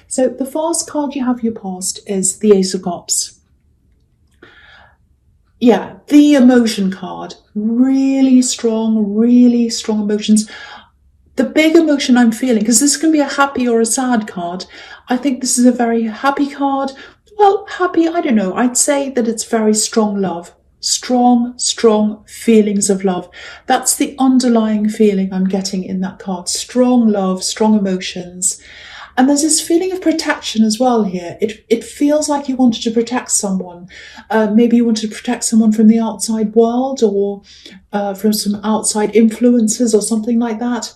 So the first card you have your past is the Ace of Cups. Yeah, the emotion card. Really strong emotions. The big emotion I'm feeling, because this can be a happy or a sad card, I think this is a very happy card. Well, happy, I don't know. I'd say that it's very strong love. Strong feelings of love. That's the underlying feeling I'm getting in that card. Strong love, strong emotions. And there's this feeling of protection as well here. It feels like you wanted to protect someone. Maybe you wanted to protect someone from the outside world, or from some outside influences or something like that.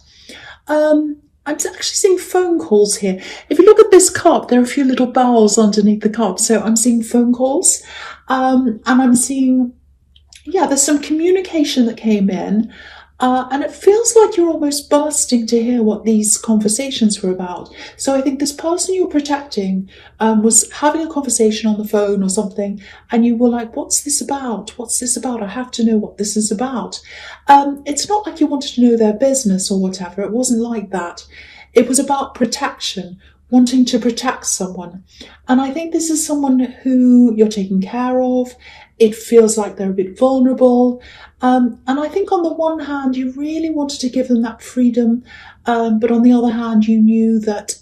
I'm actually seeing phone calls here. If you look at this cup, there are a few little bells underneath the cup. So I'm seeing phone calls. And I'm seeing, yeah, there's some communication that came in. And it feels like you're almost bursting to hear what these conversations were about. So I think this person you're protecting was having a conversation on the phone or something, and you were like, what's this about? What's this about? I have to know what this is about. It's not like you wanted to know their business or whatever. It wasn't like that. It was about protection, wanting to protect someone. And I think this is someone who you're taking care of. It feels like they're a bit vulnerable. And I think on the one hand, you really wanted to give them that freedom. But on the other hand, you knew that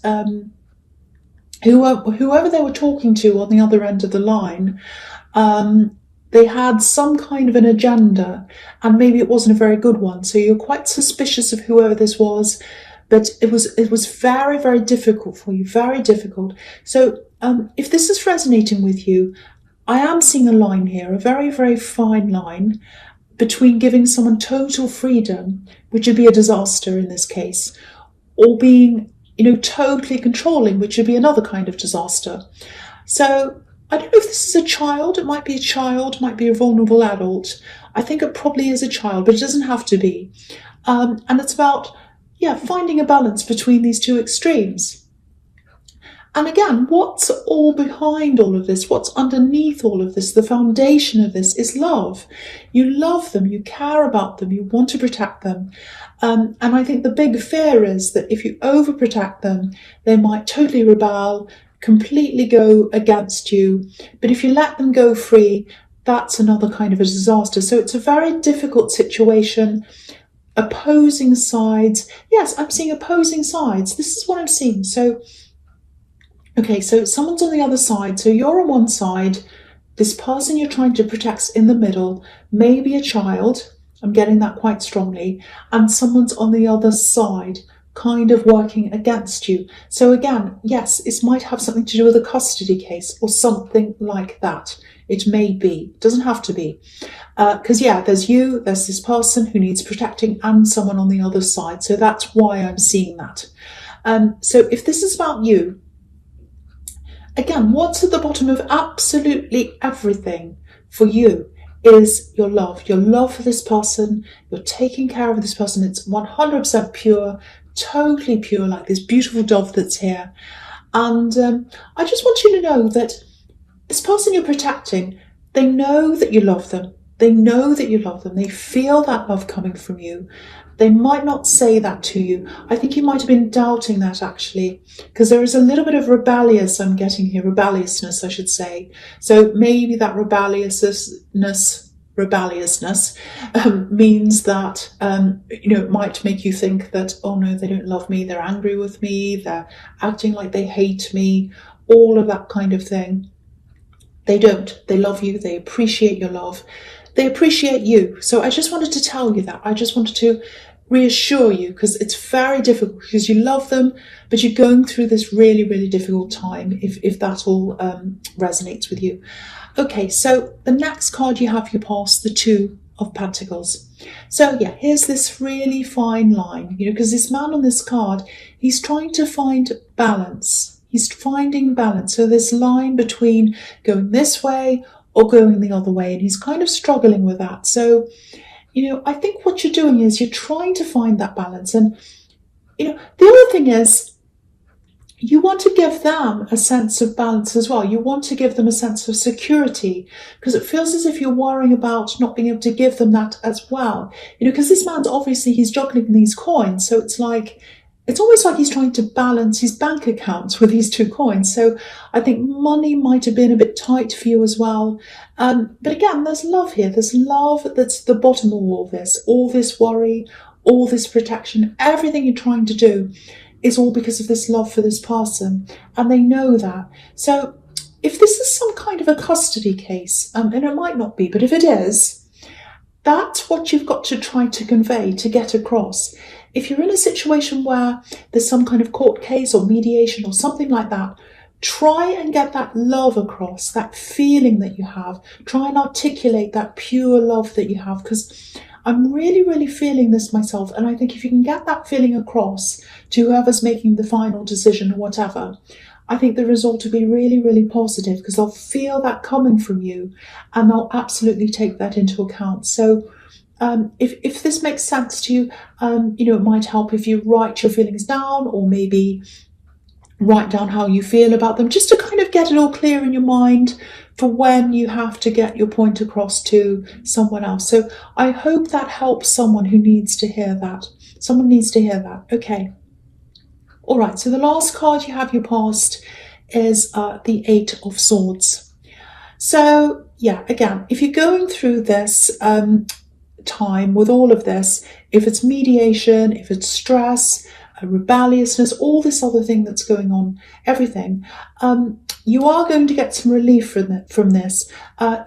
whoever they were talking to on the other end of the line, they had some kind of an agenda, and maybe it wasn't a very good one. So you're quite suspicious of whoever this was. But it was very, very difficult for you, very difficult. So if this is resonating with you, I am seeing a line here, a very, very fine line between giving someone total freedom, which would be a disaster in this case, or being, totally controlling, which would be another kind of disaster. So I don't know if this is a child. It might be a child, might be a vulnerable adult. I think it probably is a child, but it doesn't have to be. And it's about, finding a balance between these two extremes. And again, what's all behind all of this? What's underneath all of this? The foundation of this is love. You love them, you care about them, you want to protect them. And I think the big fear is that if you overprotect them, they might totally rebel, completely go against you. But if you let them go free, that's another kind of a disaster. So it's a very difficult situation. Opposing sides. Yes, I'm seeing opposing sides. This is what I'm seeing. So someone's on the other side. So you're on one side. This person you're trying to protect's in the middle. Maybe a child. I'm getting that quite strongly. And someone's on the other side, kind of working against you. So again, yes, it might have something to do with a custody case or something like that. It may be. It doesn't have to be. Because, there's you, there's this person who needs protecting, and someone on the other side. So that's why I'm seeing that. So if this is about you, again, what's at the bottom of absolutely everything for you is your love for this person. You're taking care of this person. It's 100% pure, totally pure, like this beautiful dove that's here. And I just want you to know that this person you're protecting, they know that you love them. They know that you love them. They feel that love coming from you. They might not say that to you. I think you might have been doubting that, actually, because there is a little bit of I'm getting here, rebelliousness, I should say. So maybe that rebelliousness means that, it might make you think that, oh no, they don't love me. They're angry with me. They're acting like they hate me, all of that kind of thing. They don't. They love you. They appreciate your love. They appreciate you. So I just wanted to tell you that. I just wanted to reassure you, because it's very difficult, because you love them, but you're going through this really, really difficult time, if that all resonates with you. Okay, so the next card you have your past, the Two of Pentacles. So here's this really fine line, because this man on this card, he's trying to find balance. He's finding balance. So this line between going this way or going the other way, and he's kind of struggling with that. So, I think what you're doing is you're trying to find that balance. And, the other thing is, you want to give them a sense of balance as well. You want to give them a sense of security, because it feels as if you're worrying about not being able to give them that as well. Because this man's obviously, he's juggling these coins. So it's it's almost like he's trying to balance his bank accounts with these two coins. So I think money might have been a bit tight for you as well. But again, there's love here. There's love that's the bottom of all this worry, all this protection, everything you're trying to do is all because of this love for this person. And they know that. So if this is some kind of a custody case, and it might not be, but if it is, that's what you've got to try to convey, to get across. If you're in a situation where there's some kind of court case or mediation or something like that, try and get that love across, that feeling that you have. Try and articulate that pure love that you have, because I'm really, really feeling this myself. And I think if you can get that feeling across to whoever's making the final decision or whatever, I think the result will be really, really positive, because they'll feel that coming from you and they'll absolutely take that into account. So if this makes sense to you, it might help if you write your feelings down, or maybe write down how you feel about them, just to kind of get it all clear in your mind for when you have to get your point across to someone else. So I hope that helps someone who needs to hear that. Someone needs to hear that. Okay. All right. So the last card you have your past is the Eight of Swords. So yeah, again, if you're going through this time with all of this, if it's mediation, if it's stress, rebelliousness, all this other thing that's going on, everything, you are going to get some relief from this.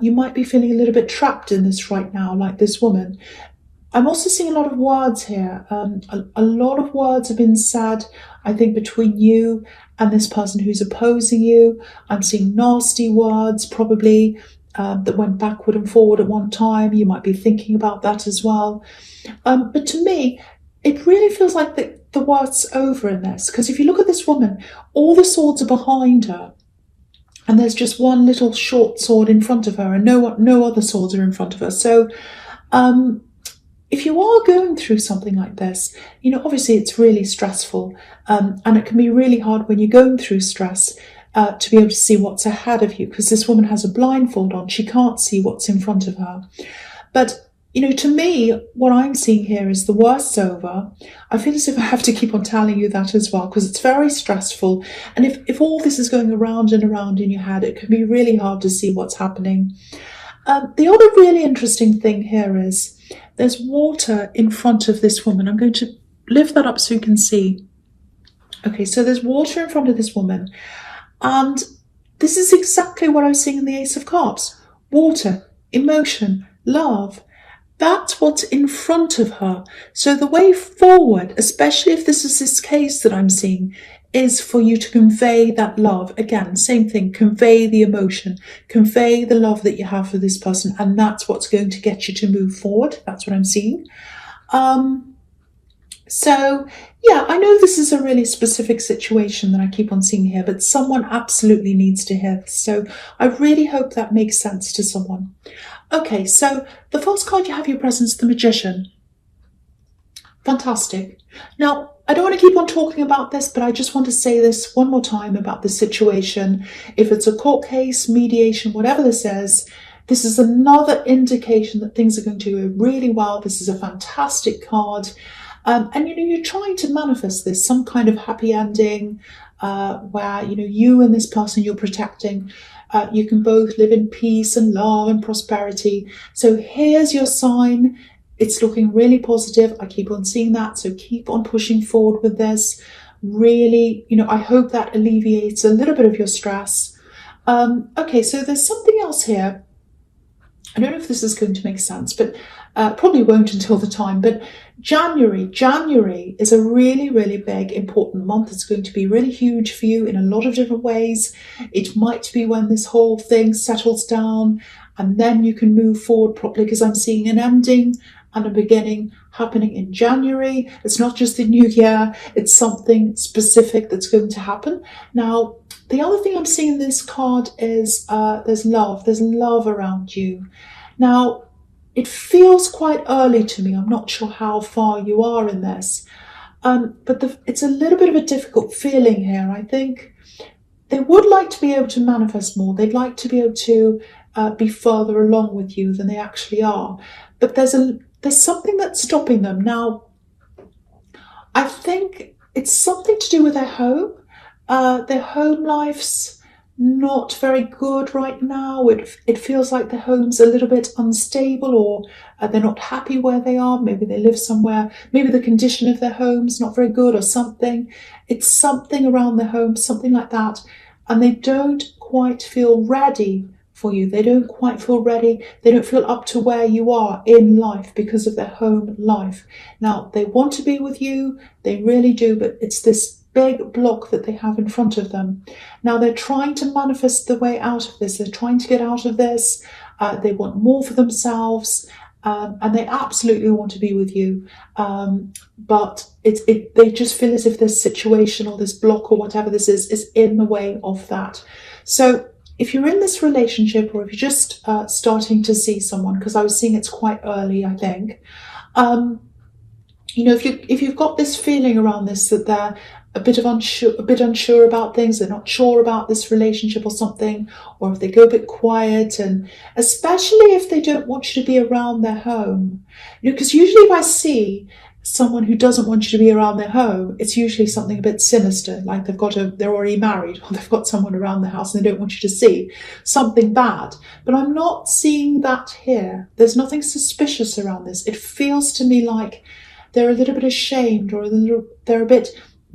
You might be feeling a little bit trapped in this right now, like this woman. I'm also seeing a lot of words here. A lot of words have been said, I think, between you and this person who's opposing you. I'm seeing nasty words, probably, that went backward and forward at one time. You might be thinking about that as well. But to me, it really feels like the worst's over in this, because if you look at this woman, all the swords are behind her, and there's just one little short sword in front of her, and no other swords are in front of her. So if you are going through something like this, obviously it's really stressful, and it can be really hard when you're going through stress to be able to see what's ahead of you, because this woman has a blindfold on. She can't see what's in front of her. But to me, what I'm seeing here is the worst's over. I feel as if I have to keep on telling you that as well, because it's very stressful. And if all this is going around and around in your head, it can be really hard to see what's happening. The other really interesting thing here is there's water in front of this woman. I'm going to lift that up so you can see. Okay, so there's water in front of this woman. And this is exactly what I was seeing in the Ace of Cups. Water, emotion, love. That's what's in front of her. So the way forward, especially if this is this case that I'm seeing, is for you to convey that love. Again, same thing, convey the emotion, convey the love that you have for this person. And that's what's going to get you to move forward. That's what I'm seeing. So yeah, I know this is a really specific situation that I keep on seeing here, but someone absolutely needs to hear this. So I really hope that makes sense to someone. Okay, so the first card you have your presence, the Magician. Fantastic. Now, I don't want to keep on talking about this, but I just want to say this one more time about the situation. If it's a court case, mediation, whatever this is another indication that things are going to go really well. This is a fantastic card. And you're trying to manifest this, some kind of happy ending, where, you and this person you're protecting, you can both live in peace and love and prosperity. So here's your sign. It's looking really positive. I keep on seeing that. So keep on pushing forward with this. Really, I hope that alleviates a little bit of your stress. Okay, so there's something else here. I don't know if this is going to make sense, but probably won't until the time. But January is a really, really big, important month. It's going to be really huge for you in a lot of different ways. It might be when this whole thing settles down, and then you can move forward properly, because I'm seeing an ending and a beginning happening in January. It's not just the new year, it's something specific that's going to happen. Now, the other thing I'm seeing in this card is there's love around you. Now, it feels quite early to me. I'm not sure how far you are in this, but it's a little bit of a difficult feeling here. I think they would like to be able to manifest more. They'd like to be able to be further along with you than they actually are. But there's something that's stopping them. Now, I think It's something to do with their home. Their home life's not very good right now. It feels like their home's a little bit unstable, or they're not happy where they are. Maybe they live somewhere. Maybe the condition of their home's not very good or something. It's something around their home, something like that. And they don't quite feel ready for you. They don't quite feel ready. They don't feel up to where you are in life because of their home life. Now, they want to be with you. They really do, but it's this big block that they have in front of them. Now, they're trying to manifest the way out of this. They're trying to get out of this. They want more for themselves. And they absolutely want to be with you. But they just feel as if this situation or this block or whatever this is in the way of that. So if you're in this relationship, or if you're just starting to see someone, because I was seeing it's quite early, I think, if you've got this feeling around this, that they're a bit unsure about things, they're not sure about this relationship or something, or if they go a bit quiet, and especially if they don't want you to be around their home, because usually if I see someone who doesn't want you to be around their home, it's usually something a bit sinister, like they're already married, or they've got someone around the house and they don't want you to see something bad. But I'm not seeing that here. There's nothing suspicious around this. It feels to me like they're a little bit ashamed, or they're a bit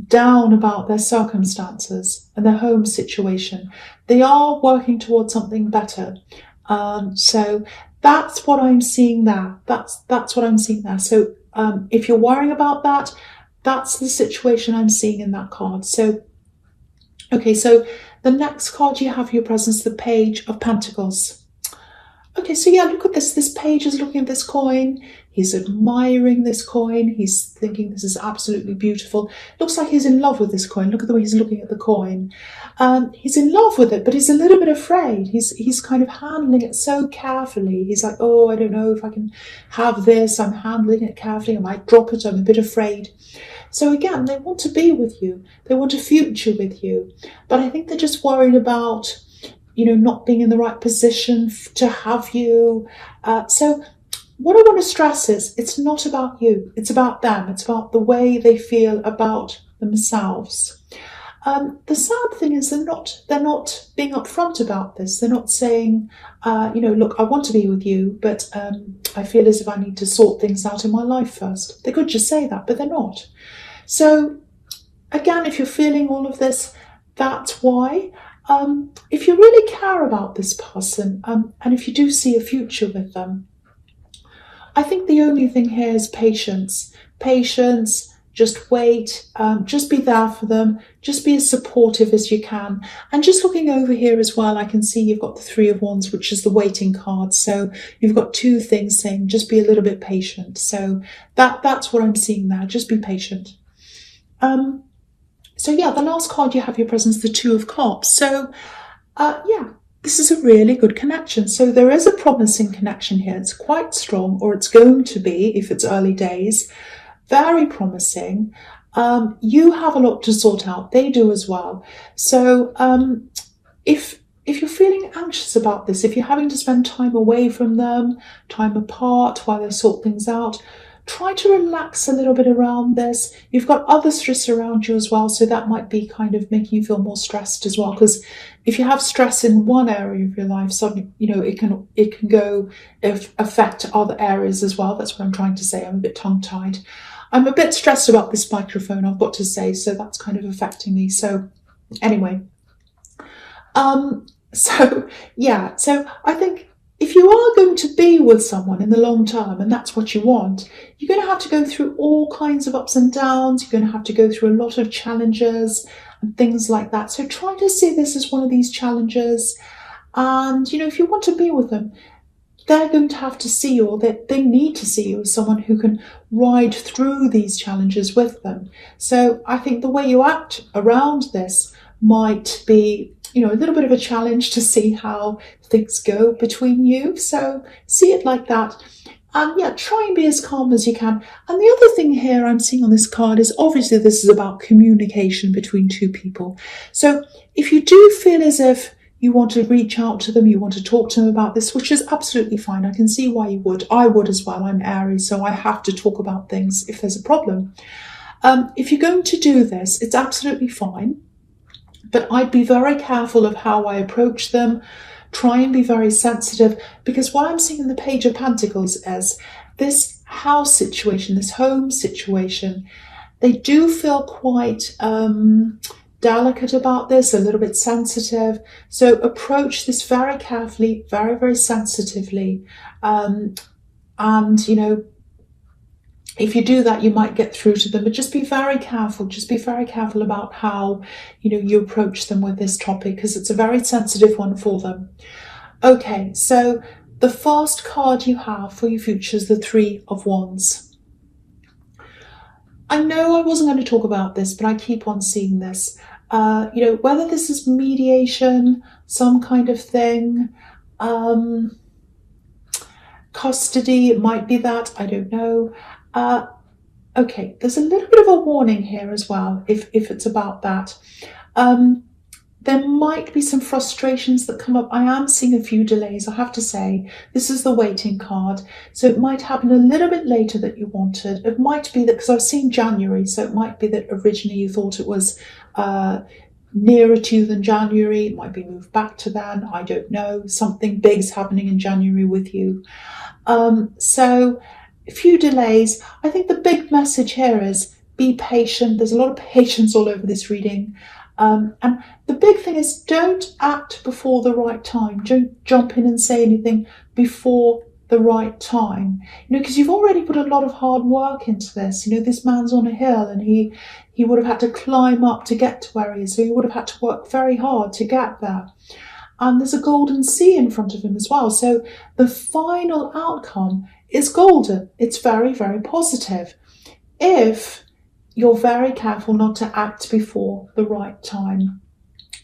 down about their circumstances and their home situation. They are working towards something better. So that's what I'm seeing there. That's what I'm seeing there. So if you're worrying about that, that's the situation I'm seeing in that card. So, okay, so the next card you have for your presence, the Page of Pentacles. Okay, so yeah, look at this. This page is looking at this coin. He's admiring this coin. He's thinking this is absolutely beautiful. Looks like he's in love with this coin. Look at the way he's looking at the coin. He's in love with it, but he's a little bit afraid. He's kind of handling it so carefully. He's like, oh, I don't know if I can have this. I'm handling it carefully. I might drop it. I'm a bit afraid. So again, they want to be with you. They want a future with you. But I think they're just worried about, not being in the right position to have you. So what I want to stress is it's not about you. It's about them. It's about the way they feel about themselves. The sad thing is they're not being upfront about this. They're not saying, look, I want to be with you, but I feel as if I need to sort things out in my life first. They could just say that, but they're not. So again, if you're feeling all of this, that's why. If you really care about this person, and if you do see a future with them, I think the only thing here is patience. Patience, just wait, just be there for them, just be as supportive as you can. And just looking over here as well, I can see you've got the Three of Wands, which is the waiting card. So you've got two things saying, just be a little bit patient. So that's what I'm seeing there, just be patient. So yeah, the last card you have your presence, the Two of Cups. So this is a really good connection. So there is a promising connection here. It's quite strong, or it's going to be if it's early days. Very promising. You have a lot to sort out. They do as well. So if you're feeling anxious about this, if you're having to spend time away from them, time apart while they sort things out, try to relax a little bit around this. You've got other stress around you as well, so that might be kind of making you feel more stressed as well. Because if you have stress in one area of your life, suddenly, it can go affect other areas as well. That's what I'm trying to say. I'm a bit tongue-tied. I'm a bit stressed about this microphone, I've got to say, so that's kind of affecting me. So anyway, so I think if you are going to be with someone in the long term, and that's what you want, you're going to have to go through all kinds of ups and downs. You're going to have to go through a lot of challenges and things like that. So try to see this as one of these challenges. And, if you want to be with them, they're going to have to see you, or they need to see you as someone who can ride through these challenges with them. So I think the way you act around this might be, a little bit of a challenge to see how things go between you. So see it like that. And try and be as calm as you can. And the other thing here I'm seeing on this card is obviously this is about communication between two people. So if you do feel as if you want to reach out to them, you want to talk to them about this, which is absolutely fine. I can see why you would. I would as well. I'm Aries, so I have to talk about things if there's a problem. If you're going to do this, it's absolutely fine, but I'd be very careful of how I approach them. Try and be very sensitive, because what I'm seeing in the Page of Pentacles is this house situation, this home situation. They do feel quite delicate about this, a little bit sensitive. So approach this very carefully, very, very sensitively. And, you know, if you do that, you might get through to them, but just be very careful. Just be very careful about how, you know, you approach them with this topic, because it's a very sensitive one for them. Okay, so the first card you have for your future is the Three of Wands. I know I wasn't going to talk about this, but I keep on seeing this. You know, whether this is mediation, some kind of thing, custody, it might be that, I don't know. Okay, there's a little bit of a warning here as well, if it's about that. There might be some frustrations that come up. I am seeing a few delays, I have to say. This is the waiting card, so it might happen a little bit later than you wanted. It might be that, because I've seen January, so it might be that originally you thought it was nearer to you than January. It might be moved back to then, I don't know. Something big's happening in January with you. So a few delays. I think the big message here is be patient. There's a lot of patience all over this reading. And the big thing is, don't act before the right time. Don't jump in and say anything before the right time. You know, because you've already put a lot of hard work into this. You know, this man's on a hill, and he would have had to climb up to get to where he is. So he would have had to work very hard to get there. And there's a golden sea in front of him as well. So the final outcome is golden. It's very, very positive, if you're very careful not to act before the right time.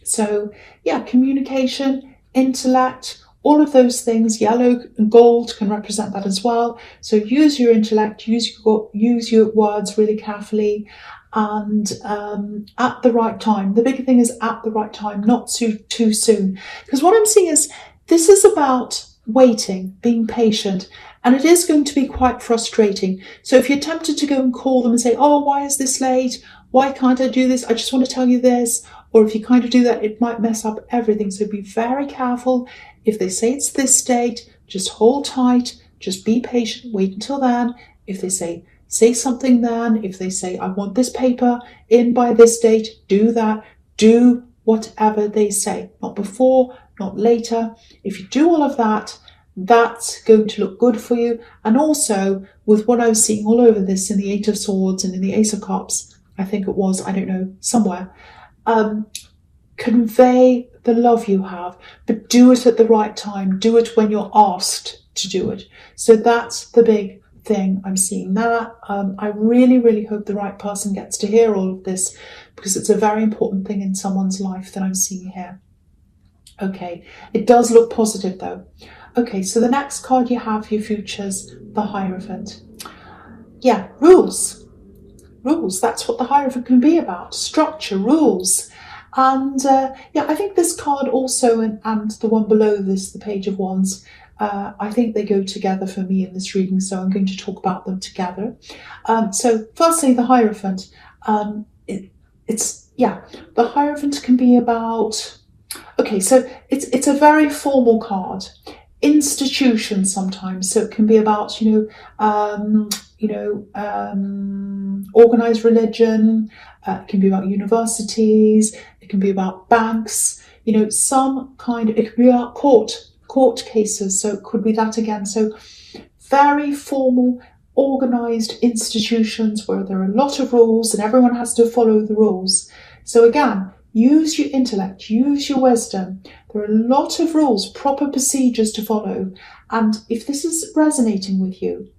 So yeah, communication, intellect, all of those things, yellow and gold can represent that as well. So use your intellect, use your words really carefully, and at the right time. The big thing is at the right time, not too soon. Because what I'm seeing is, this is about waiting, being patient, and it is going to be quite frustrating. So if you're tempted to go and call them and say, oh, why is this late? Why can't I do this? I just want to tell you this. Or if you kind of do that, it might mess up everything. So be very careful. If they say it's this date, just hold tight. Just be patient. Wait until then. If they say something then. If they say, I want this paper in by this date, do that. Do whatever they say. Not before, not later. If you do all of that, that's going to look good for you. And also, with what I was seeing all over this in the Eight of Swords and in the Ace of Cups, I think it was, I don't know, somewhere, convey the love you have, but do it at the right time. Do it when you're asked to do it. So that's the big thing I'm seeing that. I really, really hope the right person gets to hear all of this, because it's a very important thing in someone's life that I'm seeing here. Okay, it does look positive though. Okay, so the next card you have for your futures, the Hierophant. Yeah, rules. Rules, that's what the Hierophant can be about. Structure, rules. And yeah, I think this card also, and the one below this, the Page of Wands, I think they go together for me in this reading, so I'm going to talk about them together. So firstly, the Hierophant. The Hierophant can be about, okay, so it's a very formal card. Institution sometimes, so it can be about, organized religion. It can be about universities. It can be about banks. Some kind of, it can be about court cases. So it could be that again. So very formal, organized institutions where there are a lot of rules and everyone has to follow the rules. So again, use your intellect, use your wisdom. There are a lot of rules, proper procedures to follow. And if this is resonating with you,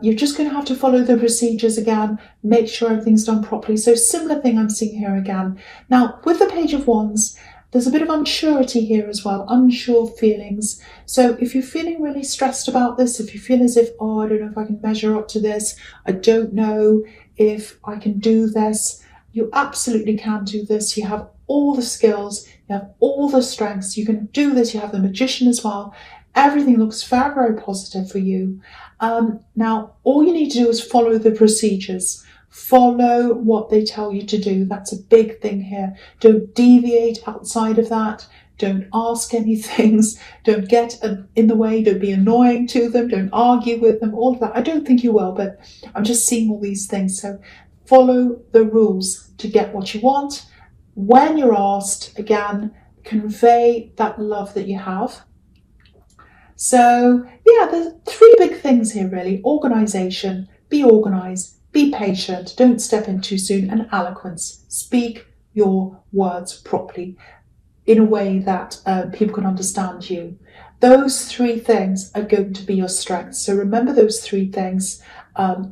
you're just going to have to follow the procedures again, make sure everything's done properly. So similar thing I'm seeing here again. Now, with the Page of Wands, there's a bit of unsurety here as well, unsure feelings. So if you're feeling really stressed about this, if you feel as if, oh, I don't know if I can measure up to this, I don't know if I can do this, you absolutely can do this. You have all the skills, you have all the strengths, you can do this, you have the Magician as well. Everything looks very, very positive for you. Now, all you need to do is follow the procedures. Follow what they tell you to do. That's a big thing here. Don't deviate outside of that. Don't ask any things. Don't get in the way. Don't be annoying to them. Don't argue with them. All of that. I don't think you will, but I'm just seeing all these things. So follow the rules to get what you want. When you're asked, again, convey that love that you have. So yeah, there's three big things here really. Organisation, be organised, be patient, don't step in too soon, and eloquence. Speak your words properly in a way that people can understand you. Those three things are going to be your strengths. So remember those three things,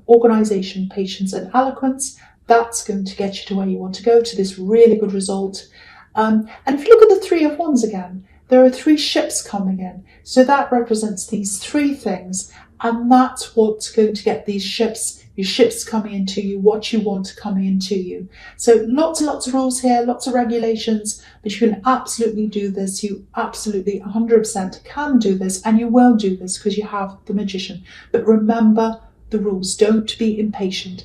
organisation, patience, and eloquence. That's going to get you to where you want to go, to this really good result. And if you look at the Three of Wands again, there are three ships coming in. So that represents these three things. And that's what's going to get these ships, your ships coming into you, what you want coming into you. So lots and lots of rules here, lots of regulations, but you can absolutely do this. You absolutely 100% can do this, and you will do this because you have the Magician. But remember the rules. Don't be impatient.